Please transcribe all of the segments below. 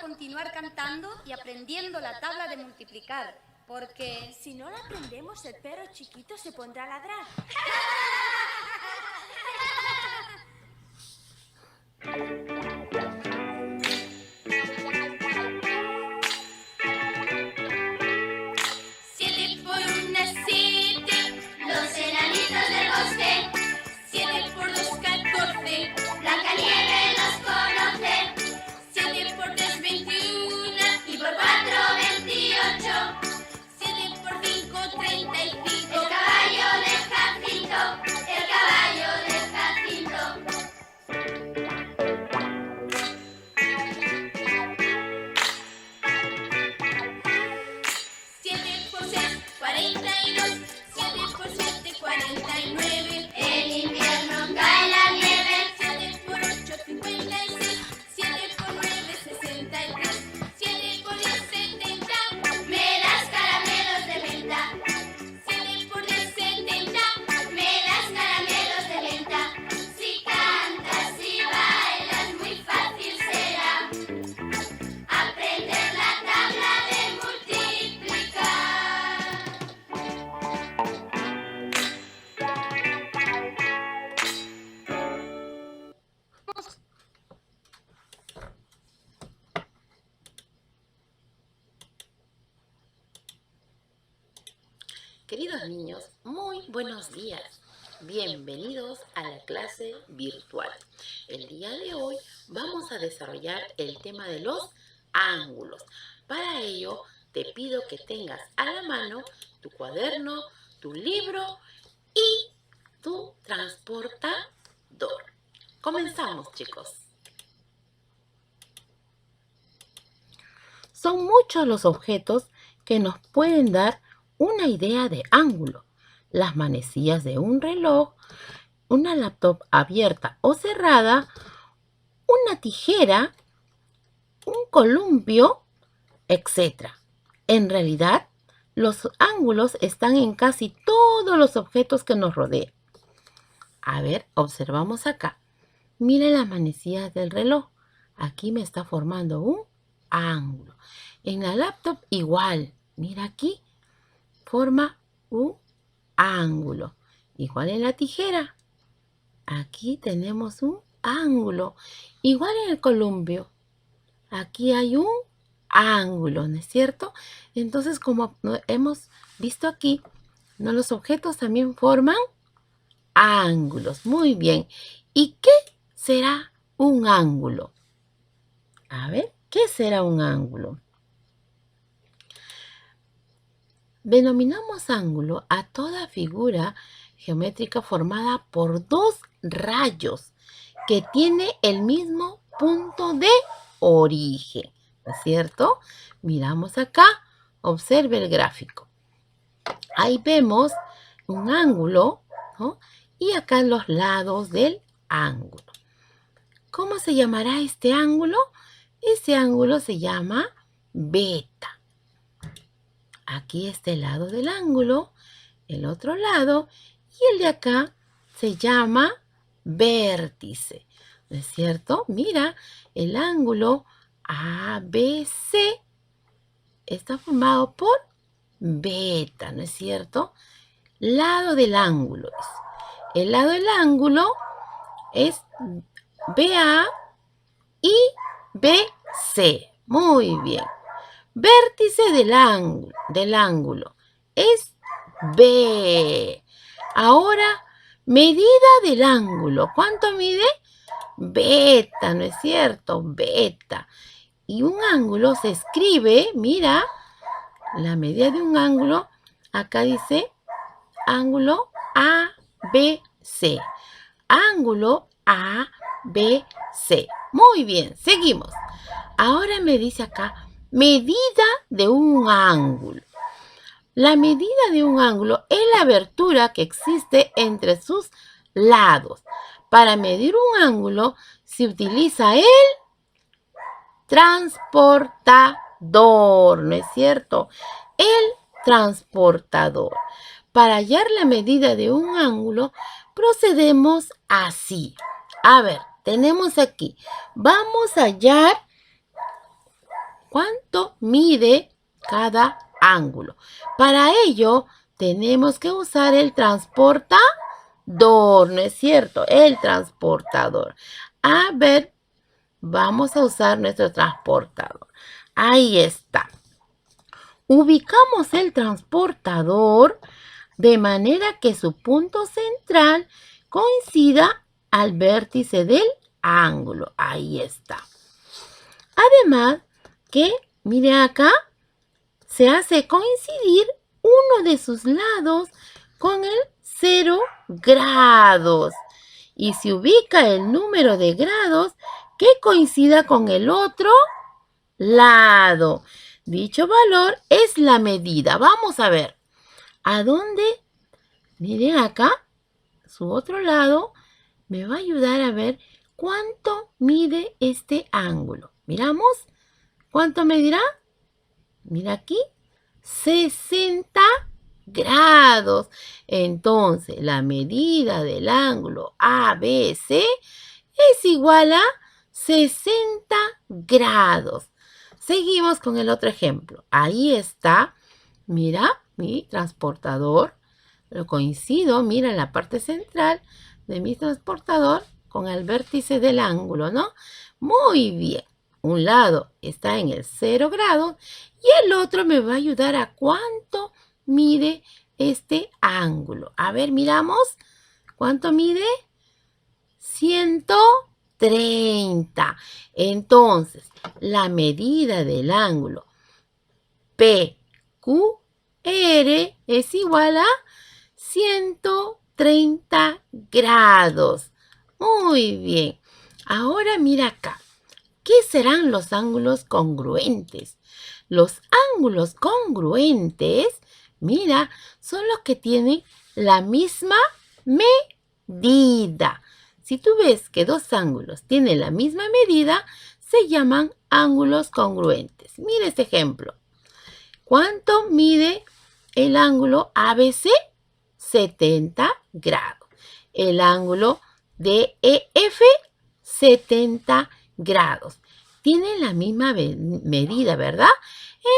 continuar cantando y aprendiendo la tabla de multiplicar, porque si no la aprendemos, el perro chiquito se pondrá a ladrar. Queridos niños, muy buenos días. Bienvenidos a la clase virtual. El día de hoy vamos a desarrollar el tema de los ángulos. Para ello, te pido que tengas a la mano tu cuaderno, tu libro y tu transportador. Comenzamos, chicos. Son muchos los objetos que nos pueden dar una idea de ángulo. Las manecillas de un reloj, una laptop abierta o cerrada, una tijera, un columpio, etc. En realidad, los ángulos están en casi todos los objetos que nos rodean. A ver, observamos acá. Miren las manecillas del reloj. Aquí me está formando un ángulo. En la laptop igual. Mira aquí. Forma un ángulo. Igual en la tijera. Aquí tenemos un ángulo. Igual en el columpio. Aquí hay un ángulo, ¿no es cierto? Entonces, como hemos visto aquí, ¿no? Los objetos también forman ángulos. Muy bien. ¿Y qué será un ángulo? A ver, ¿qué será un ángulo? Denominamos ángulo a toda figura geométrica formada por dos rayos que tiene el mismo punto de origen, ¿no es cierto? Miramos acá, observe el gráfico. Ahí vemos un ángulo, ¿no? Y acá los lados del ángulo. ¿Cómo se llamará este ángulo? Este ángulo se llama beta. Aquí está el lado del ángulo, el otro lado, y el de acá se llama vértice, ¿no es cierto? Mira, el ángulo ABC está formado por beta, ¿no es cierto? Lado del ángulo. El lado del ángulo es BA y BC. Muy bien. Vértice del ángulo es B. Ahora, medida del ángulo. ¿Cuánto mide? Beta, ¿no es cierto? Beta. Y un ángulo se escribe, mira, la medida de un ángulo, acá dice ángulo ABC. Ángulo ABC. Muy bien, seguimos. Ahora me dice acá, medida de un ángulo. La medida de un ángulo es la abertura que existe entre sus lados. Para medir un ángulo se utiliza el transportador, ¿no es cierto? El transportador. Para hallar la medida de un ángulo, procedemos así. A ver, tenemos aquí. Vamos a hallar cuánto mide cada ángulo. Para ello, tenemos que usar el transportador, ¿no es cierto? El transportador. A ver, vamos a usar nuestro transportador. Ahí está. Ubicamos el transportador de manera que su punto central coincida al vértice del ángulo. Ahí está. Además que, mire acá, se hace coincidir uno de sus lados con el 0 grados. Y se ubica el número de grados que coincida con el otro lado. Dicho valor es la medida. Vamos a ver. ¿A dónde? Miren acá, su otro lado me va a ayudar a ver cuánto mide este ángulo. Miramos. ¿Cuánto medirá? Mira aquí. 60 grados. Entonces, la medida del ángulo ABC es igual a 60 grados. Seguimos con el otro ejemplo. Ahí está, mira, mi transportador. Lo coincido, mira, en la parte central de mi transportador con el vértice del ángulo, ¿no? Muy bien. Un lado está en el 0 grados y el otro me va a ayudar a cuánto mide este ángulo. A ver, miramos. ¿Cuánto mide? 130. Entonces, la medida del ángulo PQR es igual a 130 grados. Muy bien. Ahora mira acá. ¿Qué serán los ángulos congruentes? Los ángulos congruentes, mira, son los que tienen la misma medida. Si tú ves que dos ángulos tienen la misma medida, se llaman ángulos congruentes. Mira este ejemplo. ¿Cuánto mide el ángulo ABC? 70 grados. El ángulo DEF, 70 grados. Tienen la misma medida, ¿verdad?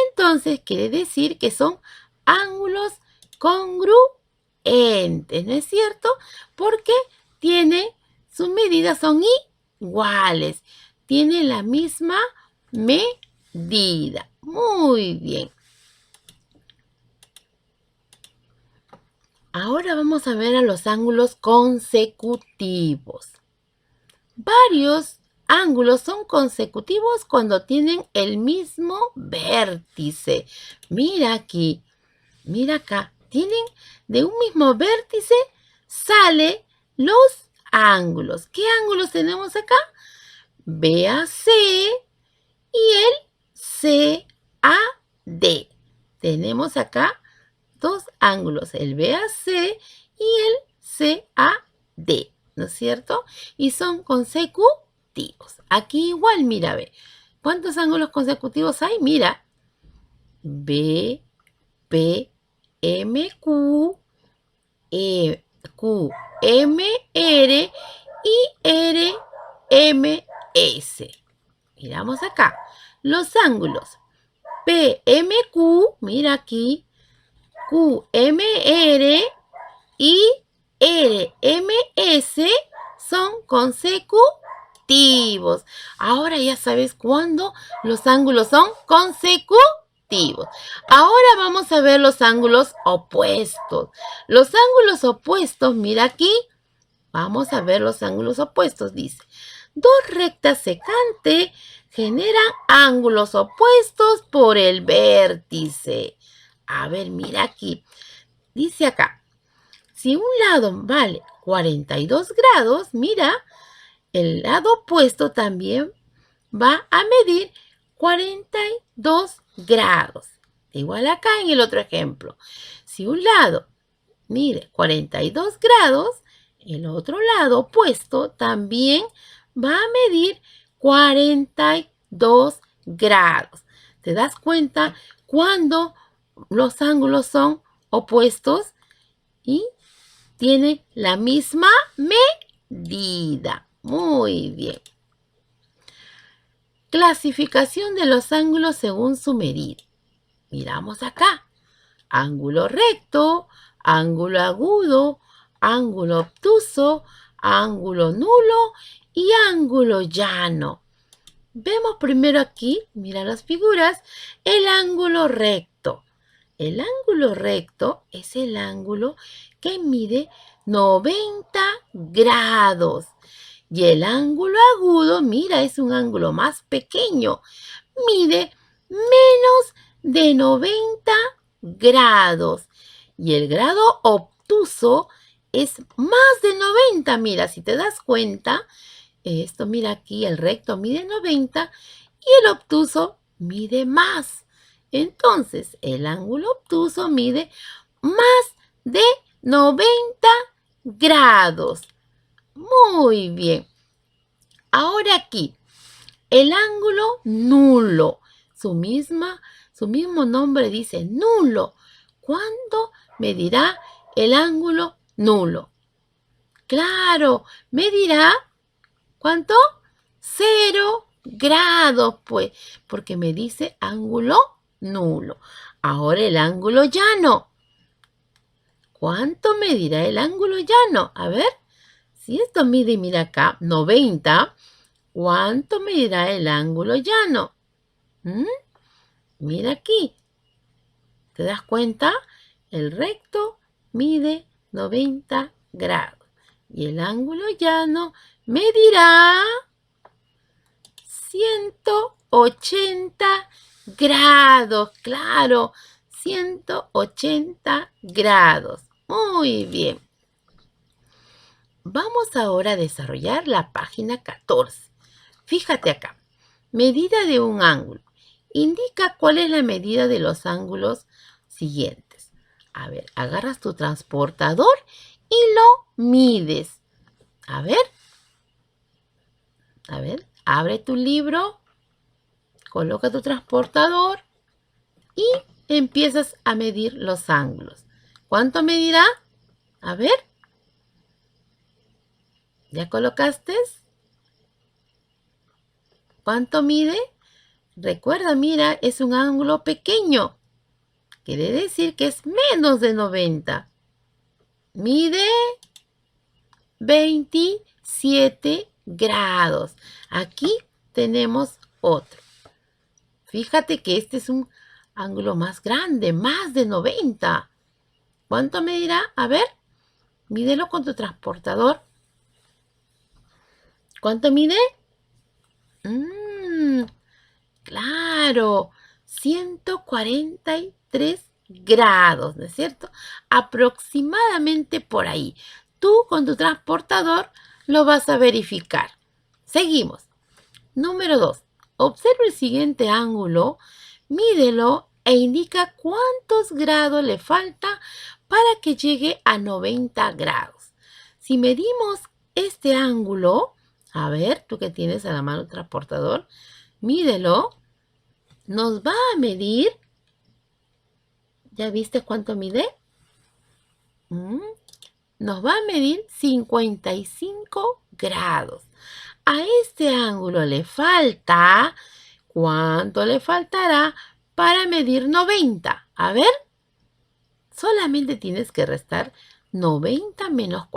Entonces quiere decir que son ángulos congruentes, ¿no es cierto? Porque sus medidas son iguales. Tienen la misma medida. Muy bien. Ahora vamos a ver a los ángulos consecutivos. Varios ángulos son consecutivos cuando tienen el mismo vértice. Mira aquí, mira acá. Tienen de un mismo vértice, sale los ángulos. ¿Qué ángulos tenemos acá? BAC y el CAD. Tenemos acá dos ángulos, el BAC y el CAD, ¿no es cierto? Y son consecutivos. Aquí igual, mira, ve. ¿Cuántos ángulos consecutivos hay? Mira. B, P, M, Q, Q, M, R y R, M, S. Miramos acá. Los ángulos P, M, Q, mira aquí. Q, M, R y R, M, S son consecutivos. Ahora ya sabes cuándo los ángulos son consecutivos. Ahora vamos a ver los ángulos opuestos. Los ángulos opuestos, mira aquí. Vamos a ver los ángulos opuestos, dice. Dos rectas secantes generan ángulos opuestos por el vértice. A ver, mira aquí. Dice acá, si un lado vale 42 grados, mira, el lado opuesto también va a medir 42 grados. Igual acá en el otro ejemplo. Si un lado mide 42 grados, el otro lado opuesto también va a medir 42 grados. ¿Te das cuenta cuando los ángulos son opuestos y tienen la misma medida? Muy bien. Clasificación de los ángulos según su medida. Miramos acá. Ángulo recto, ángulo agudo, ángulo obtuso, ángulo nulo y ángulo llano. Vemos primero aquí, mira las figuras, el ángulo recto. El ángulo recto es el ángulo que mide 90 grados. Y el ángulo agudo, mira, es un ángulo más pequeño. Mide menos de 90 grados. Y el grado obtuso es más de 90. Mira, si te das cuenta, esto, mira aquí, el recto mide 90 y el obtuso mide más. Entonces, el ángulo obtuso mide más de 90 grados. Muy bien. Ahora aquí, el ángulo nulo. Su mismo nombre dice nulo. ¿Cuánto medirá el ángulo nulo? Claro, medirá, ¿cuánto? 0 grados, pues, porque me dice ángulo nulo. Ahora el ángulo llano. ¿Cuánto medirá el ángulo llano? A ver, si esto mide, mira acá, 90, ¿cuánto medirá el ángulo llano? Mira aquí. ¿Te das cuenta? El recto mide 90 grados y el ángulo llano medirá 180 grados. Claro, 180 grados. Muy bien. Vamos ahora a desarrollar la página 14. Fíjate acá. Medida de un ángulo. Indica cuál es la medida de los ángulos siguientes. A ver, agarras tu transportador y lo mides. A ver, abre tu libro, coloca tu transportador y empiezas a medir los ángulos. ¿Cuánto medirá? A ver. ¿Ya colocaste? ¿Cuánto mide? Recuerda, mira, es un ángulo pequeño. Quiere decir que es menos de 90. Mide 27 grados. Aquí tenemos otro. Fíjate que este es un ángulo más grande, más de 90. ¿Cuánto medirá? A ver, mídelo con tu transportador. ¿Cuánto mide? Claro, 143 grados, ¿no es cierto? Aproximadamente por ahí. Tú con tu transportador lo vas a verificar. Seguimos. Número 2. Observa el siguiente ángulo, mídelo e indica cuántos grados le falta para que llegue a 90 grados. Si medimos este ángulo, a ver, tú que tienes a la mano el transportador, mídelo. Nos va a medir. ¿Ya viste cuánto mide? Nos va a medir 55 grados. A este ángulo le falta, ¿cuánto le faltará para medir 90? A ver, solamente tienes que restar 90 menos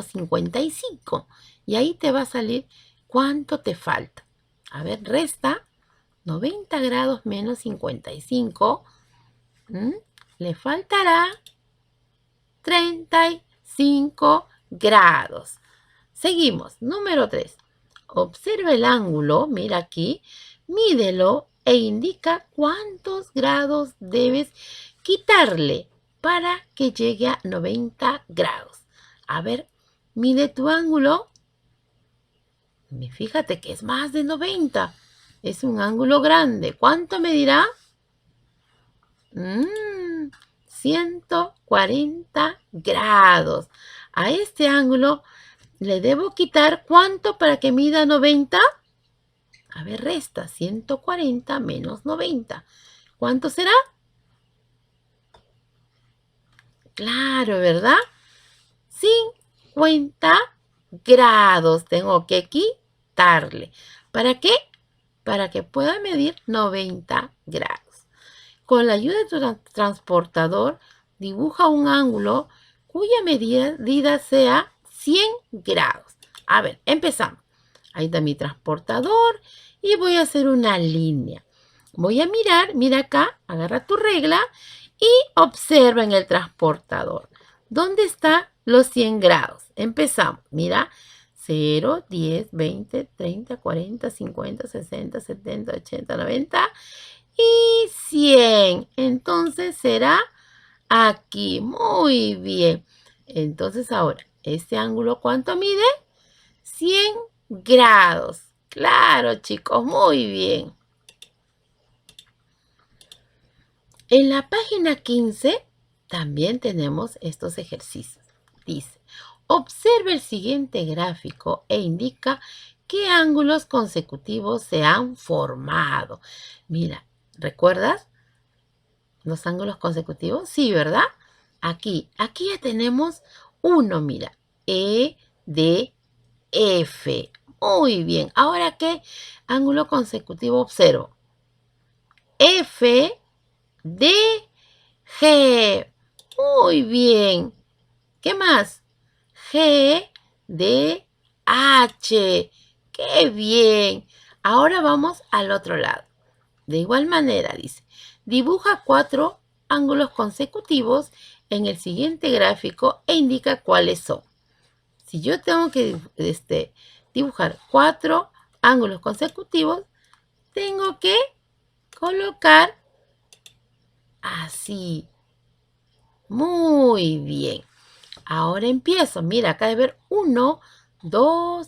55. Y ahí te va a salir cuánto te falta. A ver, resta 90 grados menos 55. Le faltará 35 grados. Seguimos. Número 3. Observa el ángulo, mira aquí, mídelo e indica cuántos grados debes quitarle para que llegue a 90 grados. A ver, mide tu ángulo. Fíjate que es más de 90. Es un ángulo grande. ¿Cuánto medirá? 140 grados. A este ángulo le debo quitar ¿cuánto para que mida 90? A ver, resta 140 menos 90. ¿Cuánto será? Claro, ¿verdad? 50 grados tengo que quitarle. ¿Para qué? para que pueda medir 90 grados. Con la ayuda de tu transportador, dibuja un ángulo cuya medida sea 100 grados. A ver, empezamos. Ahí está mi transportador y voy a hacer una línea. Voy a mirar, mira acá, agarra tu regla y observa en el transportador. ¿Dónde están los 100 grados? Empezamos, mira, 0, 10, 20, 30, 40, 50, 60, 70, 80, 90 y 100. Entonces será aquí. Muy bien. Entonces ahora, ¿este ángulo cuánto mide? 100 grados. Claro, chicos, muy bien. En la página 15 también tenemos estos ejercicios. Dice, observe el siguiente gráfico e indica qué ángulos consecutivos se han formado. Mira, ¿recuerdas los ángulos consecutivos? Sí, ¿verdad? Aquí ya tenemos uno, mira, E, D, F. Muy bien. Ahora, ¿qué ángulo consecutivo observo? F, D, G. Muy bien. ¿Qué más? G, D, H. ¡Qué bien! Ahora vamos al otro lado. De igual manera, dice, dibuja 4 ángulos consecutivos en el siguiente gráfico e indica cuáles son. Si yo tengo que dibujar 4 ángulos consecutivos, tengo que colocar así. Muy bien. Ahora empiezo. Mira, acá debe haber 1, 2,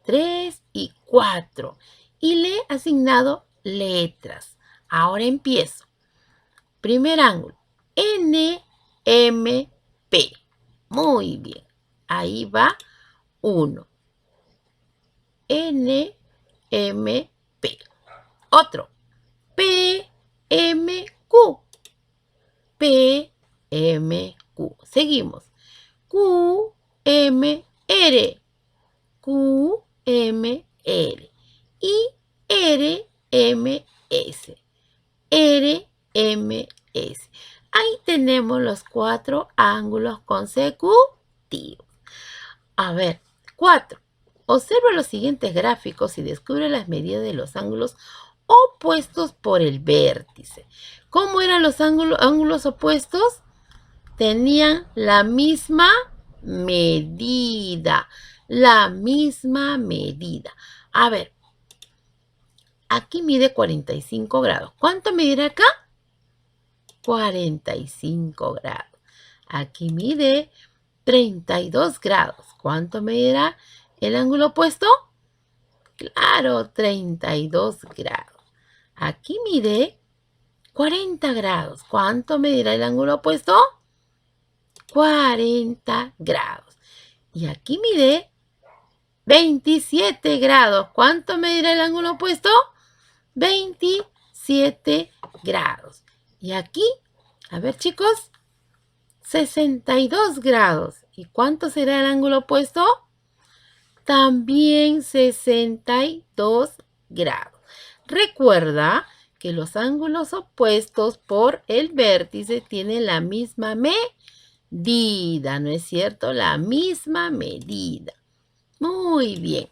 3 y 4. Y le he asignado letras. Ahora empiezo. Primer ángulo. N, M, P. Muy bien. Ahí va 1. N, M, P. Otro. P, M, Q. P, M, Q. Seguimos. Q, M, R. Q, M, R. Y R, M, S. R, M, S. Ahí tenemos los 4 ángulos consecutivos. A ver, 4. Observa los siguientes gráficos y descubre las medidas de los ángulos opuestos por el vértice. ¿Cómo eran los ángulos opuestos? Tenían la misma medida. La misma medida. A ver, aquí mide 45 grados. ¿Cuánto medirá acá? 45 grados. Aquí mide 32 grados. ¿Cuánto medirá el ángulo opuesto? Claro, 32 grados. Aquí mide 40 grados. ¿Cuánto medirá el ángulo opuesto? 40 grados. Y aquí mide 27 grados. ¿Cuánto medirá el ángulo opuesto? 27 grados. Y aquí, a ver chicos, 62 grados. ¿Y cuánto será el ángulo opuesto? También 62 grados. Recuerda que los ángulos opuestos por el vértice tienen la misma medida, ¿no es cierto? La misma medida. Muy bien.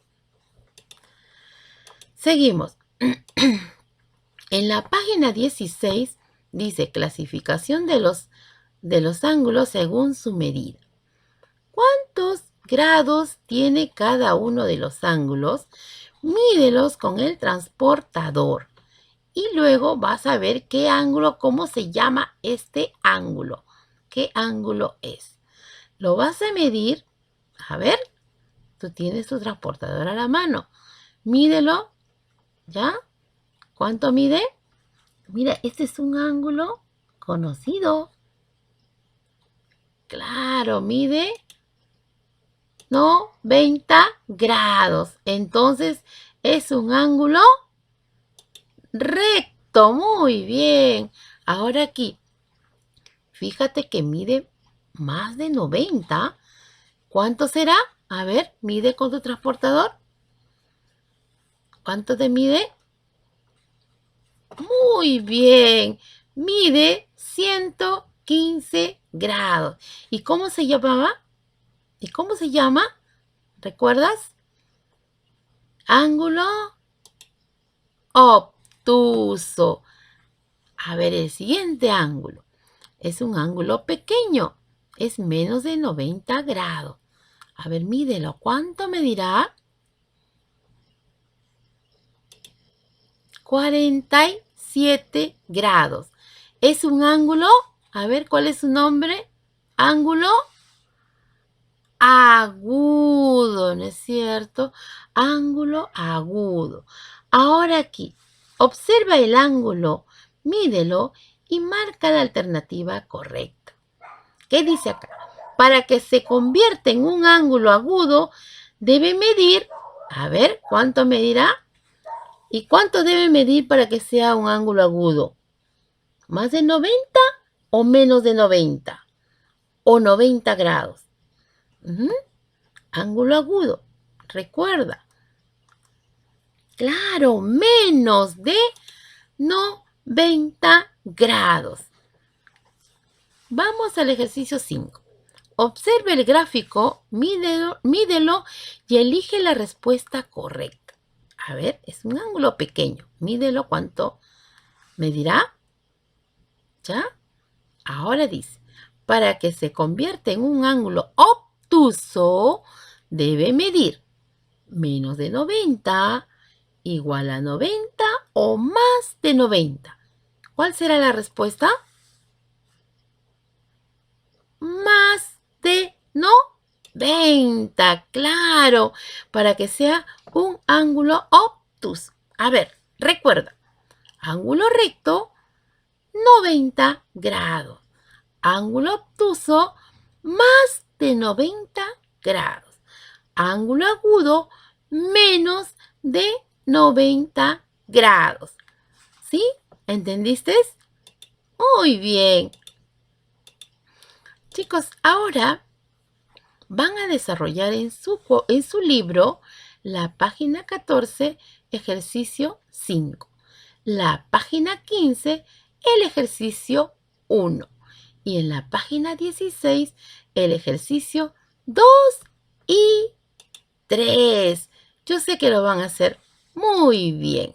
Seguimos. En la página 16 dice clasificación de los ángulos según su medida. ¿Cuántos grados tiene cada uno de los ángulos? Mídelos con el transportador. Y luego vas a ver qué ángulo, cómo se llama este ángulo. ¿Qué ángulo es? Lo vas a medir. A ver, tú tienes tu transportador a la mano. Mídelo. ¿Ya? ¿Cuánto mide? Mira, este es un ángulo conocido. Claro, mide 90 grados. Entonces, es un ángulo recto. Muy bien. Ahora aquí, fíjate que mide más de 90. ¿Cuánto será? A ver, mide con tu transportador. ¿Cuánto te mide? Muy bien. Mide 115 grados. ¿Y cómo se llamaba? ¿Y cómo se llama? ¿Recuerdas? Ángulo obtuso. A ver, el siguiente ángulo. Es un ángulo pequeño. Es menos de 90 grados. A ver, mídelo. ¿Cuánto medirá? 47 grados. Es un ángulo. A ver, ¿cuál es su nombre? Ángulo agudo, ¿no es cierto? Ángulo agudo. Ahora aquí, observa el ángulo, mídelo y marca la alternativa correcta. ¿Qué dice acá? Para que se convierta en un ángulo agudo, debe medir, a ver, ¿cuánto medirá? ¿Y cuánto debe medir para que sea un ángulo agudo? ¿Más de 90 o menos de 90? ¿O 90 grados? Ángulo agudo. Recuerda. Claro, menos de 90 grados. Vamos al ejercicio 5. Observe el gráfico, mídelo y elige la respuesta correcta. A ver, es un ángulo pequeño. Mídelo, ¿cuánto medirá? ¿Ya? Ahora dice, para que se convierta en un ángulo obtuso, debe medir menos de 90, igual a 90 o más de 90. ¿Cuál será la respuesta? Más de 90, claro, para que sea un ángulo obtuso. A ver, recuerda, ángulo recto, 90 grados. Ángulo obtuso, más de 90 grados. Ángulo agudo, menos de 90 grados. ¿Sí? ¿Entendiste? Muy bien. Chicos, ahora van a desarrollar en su libro la página 14, ejercicio 5. La página 15, el ejercicio 1. Y en la página 16, el ejercicio 2 y 3. Yo sé que lo van a hacer muy bien.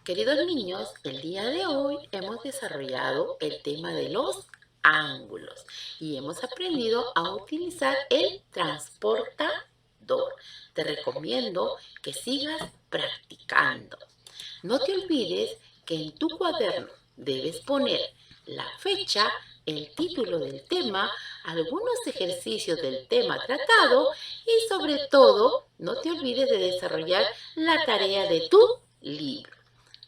Queridos niños, el día de hoy hemos desarrollado el tema de los ángulos y hemos aprendido a utilizar el transportador. Te recomiendo que sigas practicando. No te olvides que en tu cuaderno debes poner la fecha, el título del tema, algunos ejercicios del tema tratado y sobre todo no te olvides de desarrollar la tarea de tu libro.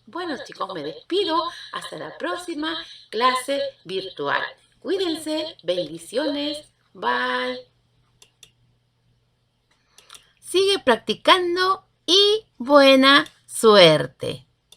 Bueno chicos, me despido. Hasta la próxima clase virtual. Cuídense, bendiciones, bye. Sigue practicando y buena suerte.